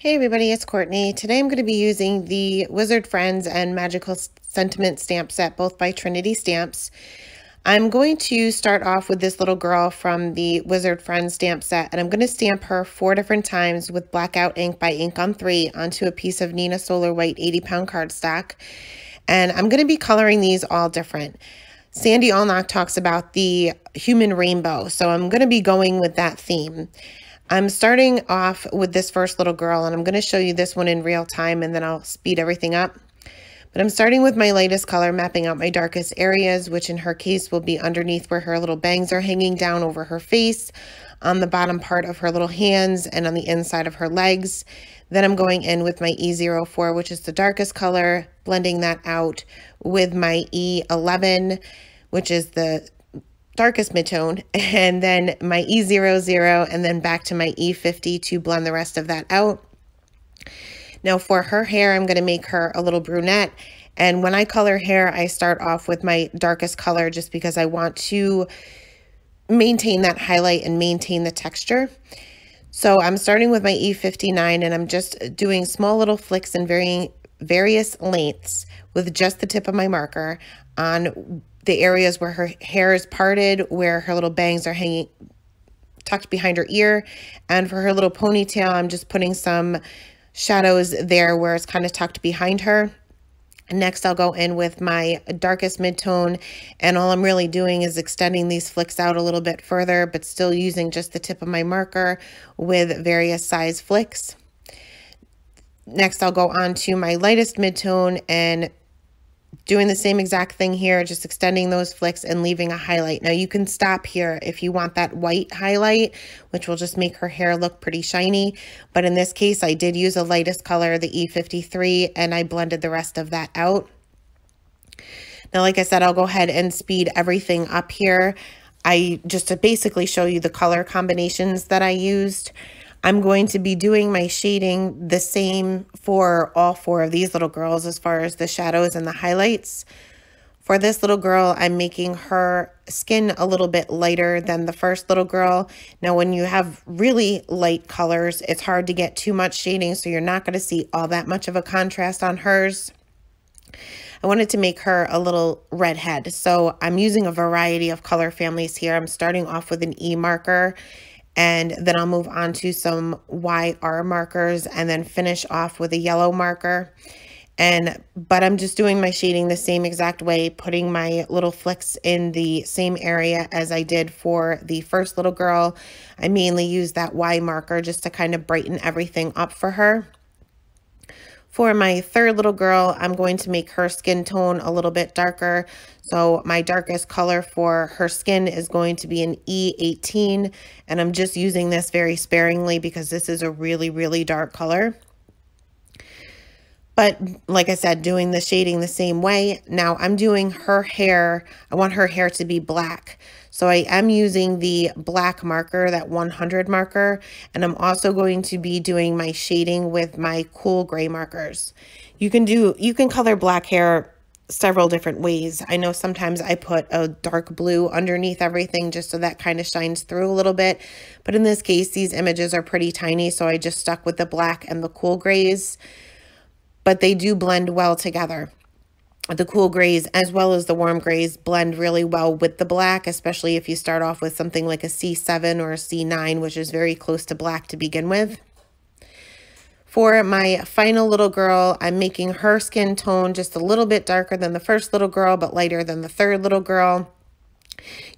Hey everybody, it's Courtney. Today I'm going to be using the Wizard Friends and Magical Sentiment stamp set, both by Trinity Stamps. I'm going to start off with this little girl from the Wizard Friends stamp set, and I'm going to stamp her 4 different times with blackout ink by Ink on 3 onto a piece of Nina Solar White 80-pound cardstock. And I'm going to be coloring these all different. Sandy Allnock talks about the human rainbow, so I'm going to be going with that theme. I'm starting off with this first little girl, and I'm going to show you this one in real time, and then I'll speed everything up. But I'm starting with my lightest color, mapping out my darkest areas, which in her case will be underneath where her little bangs are hanging down over her face, on the bottom part of her little hands, and on the inside of her legs. Then I'm going in with my E04, which is the darkest color, blending that out with my E11, which is the darkest midtone, and then my E00, and then back to my E50 to blend the rest of that out. Now for her hair, I'm going to make her a little brunette, and when I color hair, I start off with my darkest color just because I want to maintain that highlight and maintain the texture. So I'm starting with my E59, and I'm just doing small little flicks in various lengths with just the tip of my marker on the areas where her hair is parted, where her little bangs are hanging tucked behind her ear. And for her little ponytail, I'm just putting some shadows there where it's kind of tucked behind her. And next I'll go in with my darkest midtone, and all I'm really doing is extending these flicks out a little bit further, but still using just the tip of my marker with various size flicks. Next I'll go on to my lightest midtone and doing the same exact thing here, just extending those flicks and leaving a highlight. Now you can stop here if you want that white highlight, which will just make her hair look pretty shiny. But in this case, I did use a lightest color, the E53, and I blended the rest of that out. Now, like I said, I'll go ahead and speed everything up here. Just to basically show you the color combinations that I used. I'm going to be doing my shading the same for all 4 of these little girls as far as the shadows and the highlights. For this little girl, I'm making her skin a little bit lighter than the first little girl. Now, when you have really light colors, it's hard to get too much shading, so you're not going to see all that much of a contrast on hers. I wanted to make her a little redhead, so I'm using a variety of color families here. I'm starting off with an E marker, and then I'll move on to some YR markers and then finish off with a yellow marker. But I'm just doing my shading the same exact way, putting my little flicks in the same area as I did for the first little girl. I mainly use that Y marker just to kind of brighten everything up for her. For my third little girl, I'm going to make her skin tone a little bit darker. So my darkest color for her skin is going to be an E18, and I'm just using this very sparingly because this is a really, really dark color. But like I said, doing the shading the same way. Now I'm doing her hair. I want her hair to be black. So I am using the black marker, that 100 marker, and I'm also going to be doing my shading with my cool gray markers. You can color black hair several different ways. I know sometimes I put a dark blue underneath everything just so that kind of shines through a little bit. But in this case, these images are pretty tiny, so I just stuck with the black and the cool grays. But they do blend well together. The cool grays as well as the warm grays blend really well with the black, especially if you start off with something like a C7 or a C9, which is very close to black to begin with. For my final little girl, I'm making her skin tone just a little bit darker than the first little girl, but lighter than the third little girl.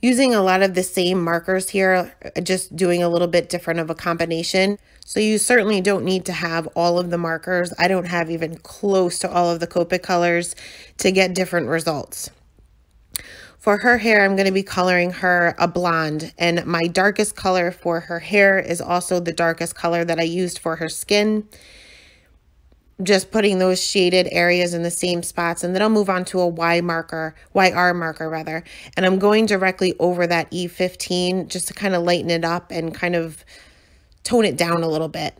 Using a lot of the same markers here, just doing a little bit different of a combination. So you certainly don't need to have all of the markers. I don't have even close to all of the Copic colors to get different results. For her hair, I'm going to be coloring her a blonde, and my darkest color for her hair is also the darkest color that I used for her skin. Just putting those shaded areas in the same spots, and then I'll move on to a YR marker, and I'm going directly over that E15 just to kind of lighten it up and kind of tone it down a little bit.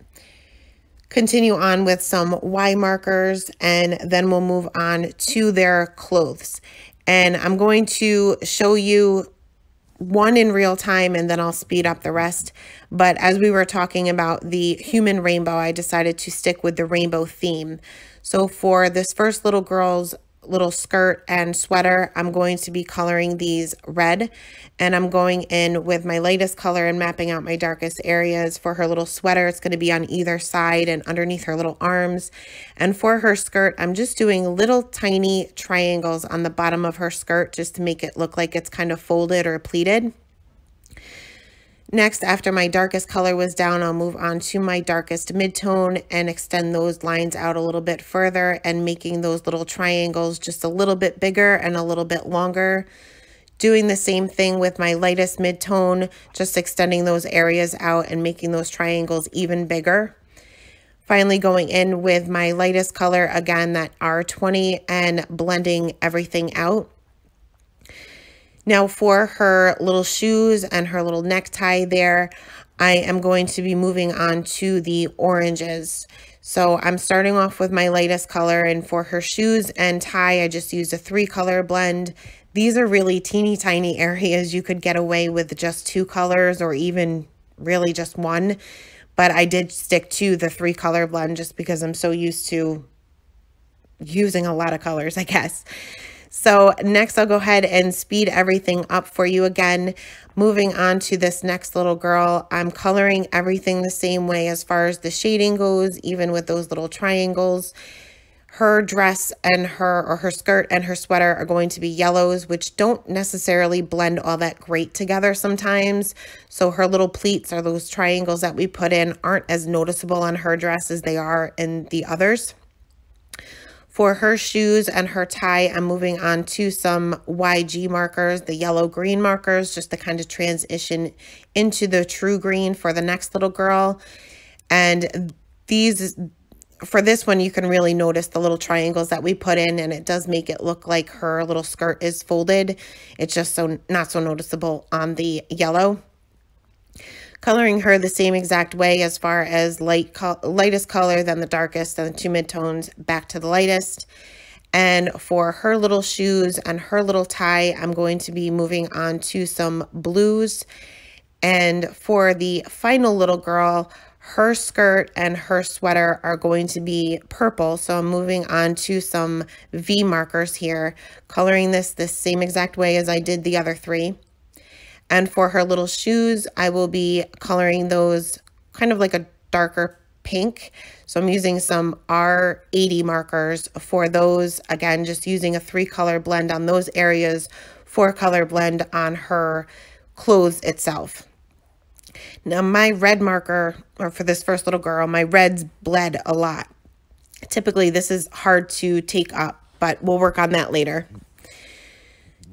Continue on with some Y markers, and then we'll move on to their clothes. And I'm going to show you one in real time and then I'll speed up the rest. But as we were talking about the human rainbow, I decided to stick with the rainbow theme. So for this first little girl's little skirt and sweater, I'm going to be coloring these red, and I'm going in with my lightest color and mapping out my darkest areas. For her little sweater, it's going to be on either side and underneath her little arms. And for her skirt, I'm just doing little tiny triangles on the bottom of her skirt just to make it look like it's kind of folded or pleated. Next, after my darkest color was down, I'll move on to my darkest midtone and extend those lines out a little bit further and making those little triangles just a little bit bigger and a little bit longer. Doing the same thing with my lightest midtone, just extending those areas out and making those triangles even bigger. Finally, going in with my lightest color, again, that R20, and blending everything out. Now for her little shoes and her little necktie there, I am going to be moving on to the oranges. So I'm starting off with my lightest color, and for her shoes and tie, I just used a 3-color blend. These are really teeny tiny areas. You could get away with just 2 colors or even really just 1. But I did stick to the 3-color blend just because I'm so used to using a lot of colors, I guess. So next I'll go ahead and speed everything up for you again. Moving on to this next little girl, I'm coloring everything the same way as far as the shading goes, even with those little triangles. Her dress and her skirt and her sweater are going to be yellows, which don't necessarily blend all that great together sometimes. So her little pleats, or those triangles that we put in, aren't as noticeable on her dress as they are in the others. For her shoes and her tie, I'm moving on to some YG markers, the yellow-green markers, just to kind of transition into the true green for the next little girl. And for this one, you can really notice the little triangles that we put in, and it does make it look like her little skirt is folded. It's just not so noticeable on the yellow. Coloring her the same exact way as far as lightest color, then the darkest, then the 2 midtones, back to the lightest. And for her little shoes and her little tie, I'm going to be moving on to some blues. And for the final little girl, her skirt and her sweater are going to be purple. So I'm moving on to some V markers here, coloring this the same exact way as I did the other 3. And for her little shoes, I will be coloring those kind of like a darker pink. So I'm using some R80 markers for those. Again, just using a 3-color blend on those areas, 4-color blend on her clothes itself. Now my red marker, or for this first little girl, my reds bled a lot. Typically this is hard to take up, but we'll work on that later.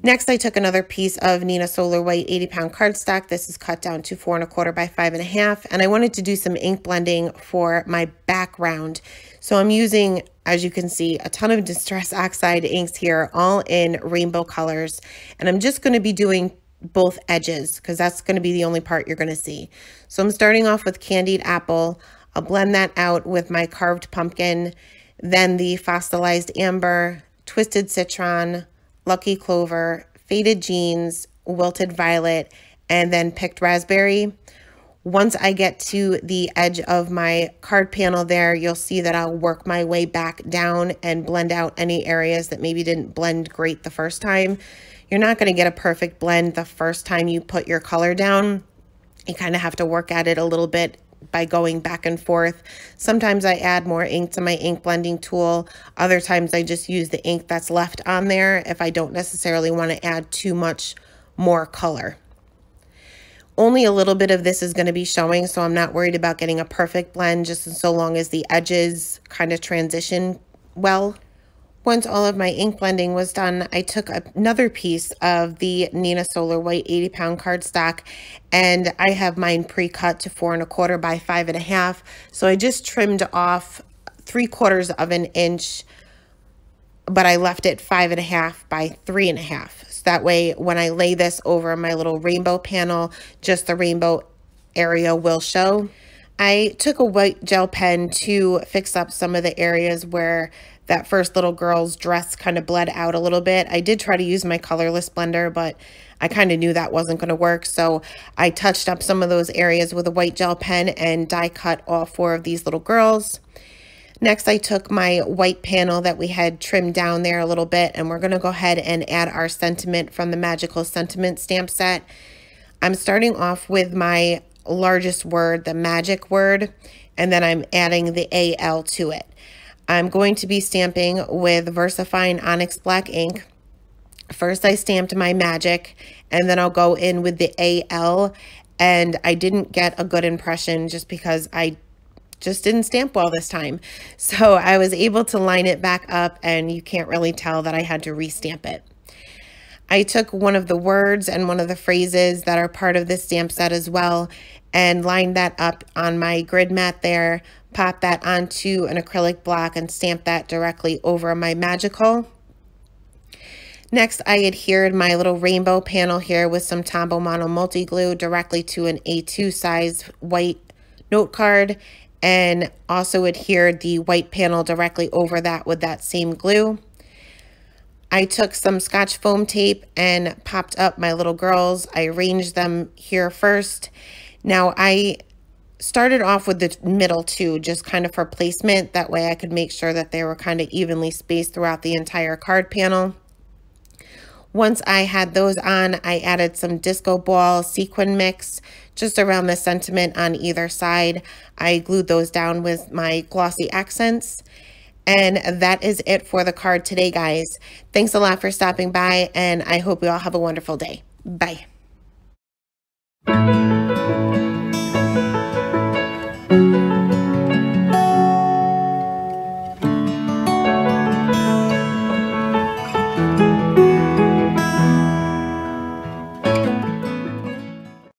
Next, I took another piece of Neenah Solar White 80-pound cardstock. This is cut down to 4 1/4 by 5 1/2, and I wanted to do some ink blending for my background. So I'm using, as you can see, a ton of Distress Oxide inks here, all in rainbow colors, and I'm just going to be doing both edges because that's going to be the only part you're going to see. So I'm starting off with Candied Apple. I'll blend that out with my Carved Pumpkin, then the Fossilized Amber, Twisted Citron, Lucky Clover, Faded Jeans, Wilted Violet, and then Picked Raspberry. Once I get to the edge of my card panel there, you'll see that I'll work my way back down and blend out any areas that maybe didn't blend great the first time. You're not going to get a perfect blend the first time you put your color down. You kind of have to work at it a little bit by going back and forth. Sometimes I add more ink to my ink blending tool. Other times I just use the ink that's left on there if I don't necessarily want to add too much more color. Only a little bit of this is going to be showing, so I'm not worried about getting a perfect blend, just so long as the edges kind of transition well. Once all of my ink blending was done, I took another piece of the Neenah Solar White 80-pound cardstock, and I have mine pre-cut to 4 1/4 by 5 1/2. So I just trimmed off 3/4 of an inch, but I left it 5 1/2 by 3 1/2. So that way, when I lay this over my little rainbow panel, just the rainbow area will show. I took a white gel pen to fix up some of the areas where that first little girl's dress kind of bled out a little bit. I did try to use my colorless blender, but I kind of knew that wasn't going to work. So I touched up some of those areas with a white gel pen and die cut all 4 of these little girls. Next, I took my white panel that we had trimmed down there a little bit, and we're going to go ahead and add our sentiment from the Magical Sentiment stamp set. I'm starting off with my largest word, the magic word, and then I'm adding the AL to it. I'm going to be stamping with VersaFine Onyx Black ink. First, I stamped my magic, and then I'll go in with the AL, and I didn't get a good impression just because I just didn't stamp well this time. So I was able to line it back up, and you can't really tell that I had to restamp it. I took one of the words and one of the phrases that are part of this stamp set as well and lined that up on my grid mat there, popped that onto an acrylic block and stamped that directly over my magical. Next, I adhered my little rainbow panel here with some Tombow Mono multi glue directly to an A2 size white note card, and also adhered the white panel directly over that with that same glue. I took some Scotch foam tape and popped up my little girls. I arranged them here first. Now I started off with the middle two, just kind of for placement. That way I could make sure that they were kind of evenly spaced throughout the entire card panel. Once I had those on, I added some disco ball sequin mix just around the sentiment on either side. I glued those down with my glossy accents. And that is it for the card today, guys. Thanks a lot for stopping by, and I hope you all have a wonderful day. Bye.